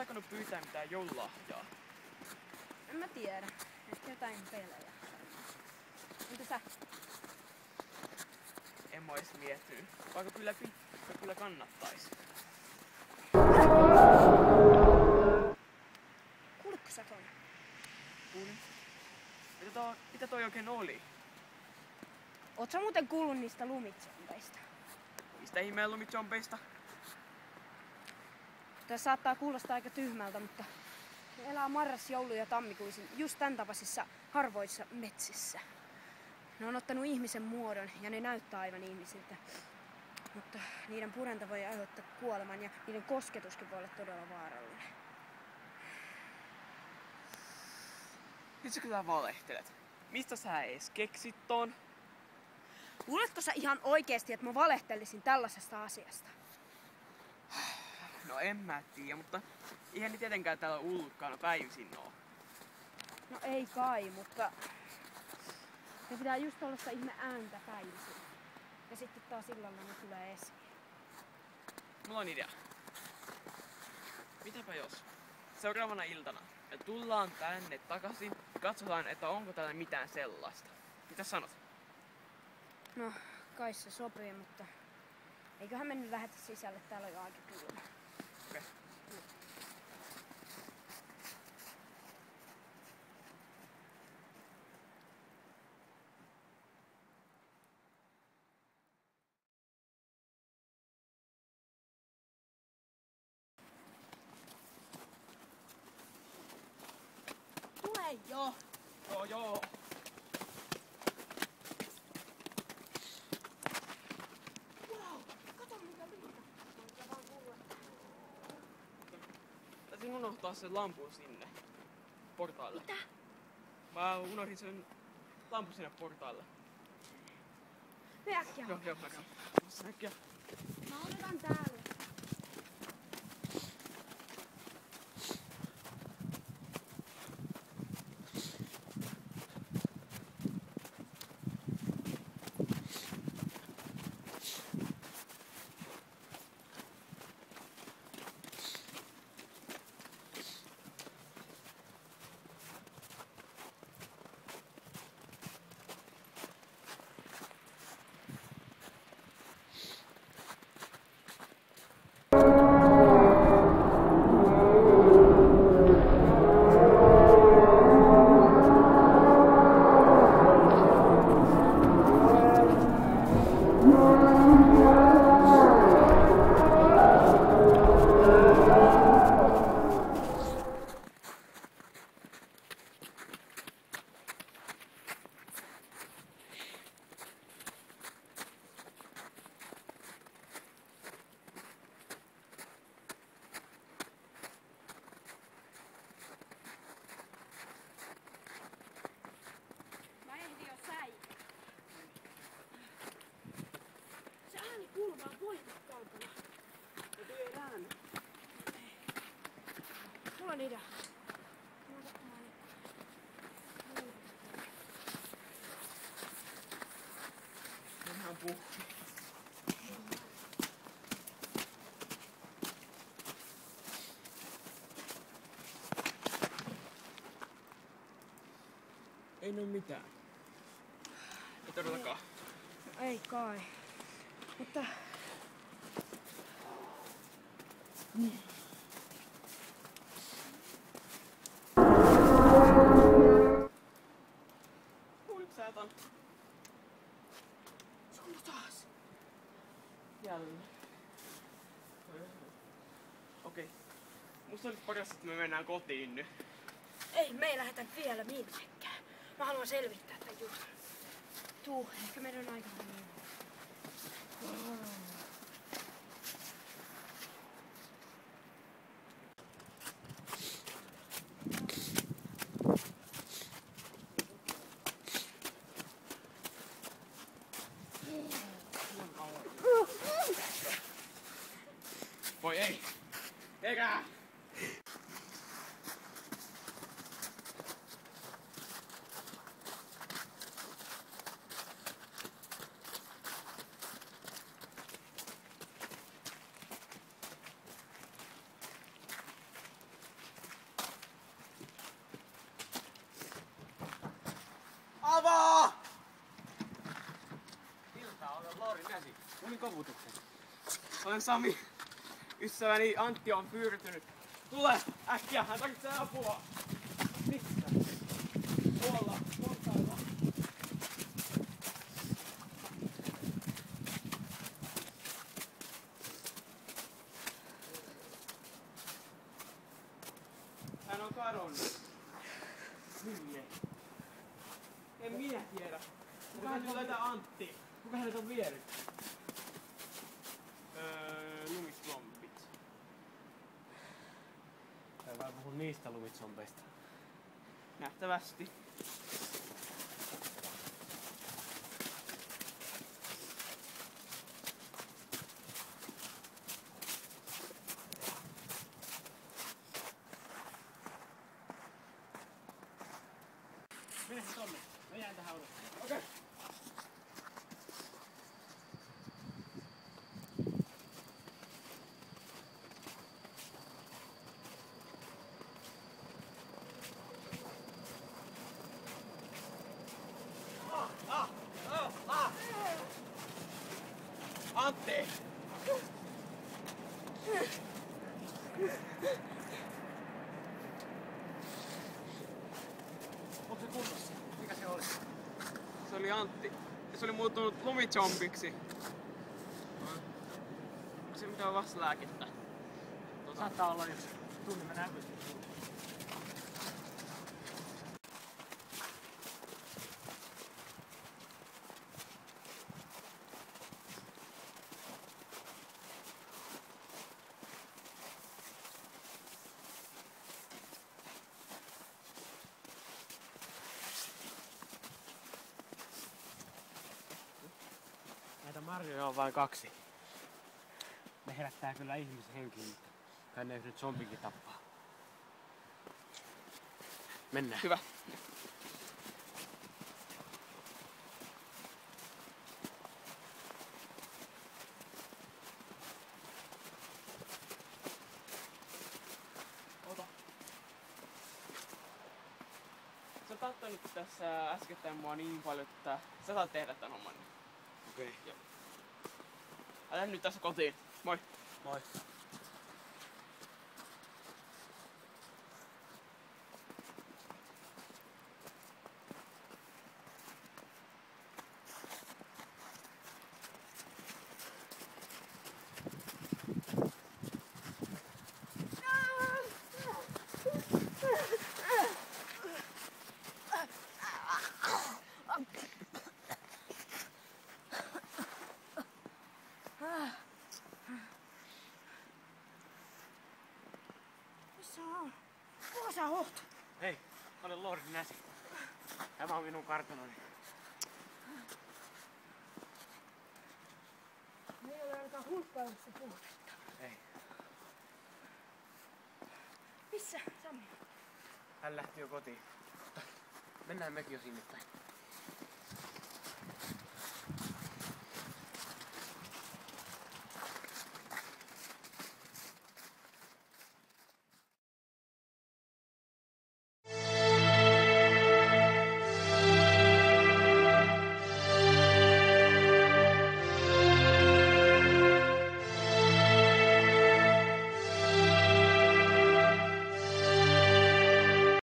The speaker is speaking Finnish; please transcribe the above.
aikonut pyytää mitään joululahjaa? En mä tiedä. Ehkä jotain pelejä. Mitä sä? En mä ois miettinyt. Vaikka kyllä kannattais. Kuulitko sä ton? Kuulin. Mitä toi oikein oli? Oot sä muuten kuullut niistä lumitsompeista? Mistä ihmeen lumitsompeista? Tää saattaa kuulostaa aika tyhmältä, mutta ne elää marras-, joulu- ja tammikuisin just tän tapaisissa harvoissa metsissä. Ne on ottanut ihmisen muodon ja ne näyttää aivan ihmisiltä. Mutta niiden purenta voi aiheuttaa kuoleman ja niiden kosketuskin voi olla todella vaarallinen. Nyt sä valehtelet. Mistä sä ees keksit ton? Luuletko sä ihan oikeesti, että mä valehtelisin tällaisesta asiasta? No en mä tiedä, mutta eihän ni tietenkään täällä ulkkaana päivisin oo. No ei kai, mutta ne pitää just tollaista ihme ääntä päivisin. Ja sitten taas illalla ne tulee esiin. Mulla on idea. Mitäpä jos seuraavana iltana me tullaan tänne takaisin ja katsotaan, että onko täällä mitään sellaista. Mitä sanot? No, kai se sopii, mutta eiköhän me nyt lähetä sisälle, täällä on jo aika kylmä. Okei. Tule jo! Joo. Wow, kato mitä lunta. Voit vaan kuulla. Taisin unohtaa sen lampun sinne portaalle. Mitä? Mä unohdin sen lampun sinne portaalle. Me äkkiä. Joo, mä käyn. Äkkiä. Mä odotan täällä. Se ääni kuuluu vaan voimakkaampana. Mutta ei ääni. Mulla on idea. Mennään puhki. Ei näy mitään. Ei todellakaan. Ei kai. Mutta Kuulit sä ton? se on taas. Jälleen. Okei. Musta olisi paras, että me mennään kotiin nyt. Ei, me ei lähetä vielä minnekään. Mä haluan selvittää tämän jutun. Tuu, ehkä meidän on aika mennä. Voi ei! Eikä! Olen Sami. Ystäväni Antti on pyyrtynyt. Tule äkkiä, hän tarvitsee apua. Missä? Tuolla, portailla. Hän on kadonnut. Minne? En minä tiedä. Kuka hän löytää Antti? Kuka hänet on vienyt? Lumiszombit. Tai vai puhun niistä lumitsombeista? Nähtävästi. Mene se tonne. Mä jään tähän odottamaan. Okei. Okay. Antti! Onko se kunnossa? Mikä se oli? Se oli Antti. Se oli muuttunut lumizombiksi. Onko se mitään vastalääkettä? Saattaa olla, jos tunnemme näköisesti. Näitä marjoja on vain 2. Ne herättää kyllä ihmisen henkiin, mutta kai ne nyt zombinkin tappaa. Mennään. Hyvä. Ota. Sä oot auttanut tässä äskettäin mua niin paljon, että sä saat tehdä tän homman. Okei. Joo. Älä nyt tässä kotiin. Moi. Moi. Missä on? Kuka sä oot? Hei, mä olen Lordi Näsi. Tämä on minun kartanoni. Me ei ole ainakaan hulppailussa puhdetta. Ei. Missä, Sami? Hän lähti jo kotiin. Mutta mennään mekin jo sinne päin.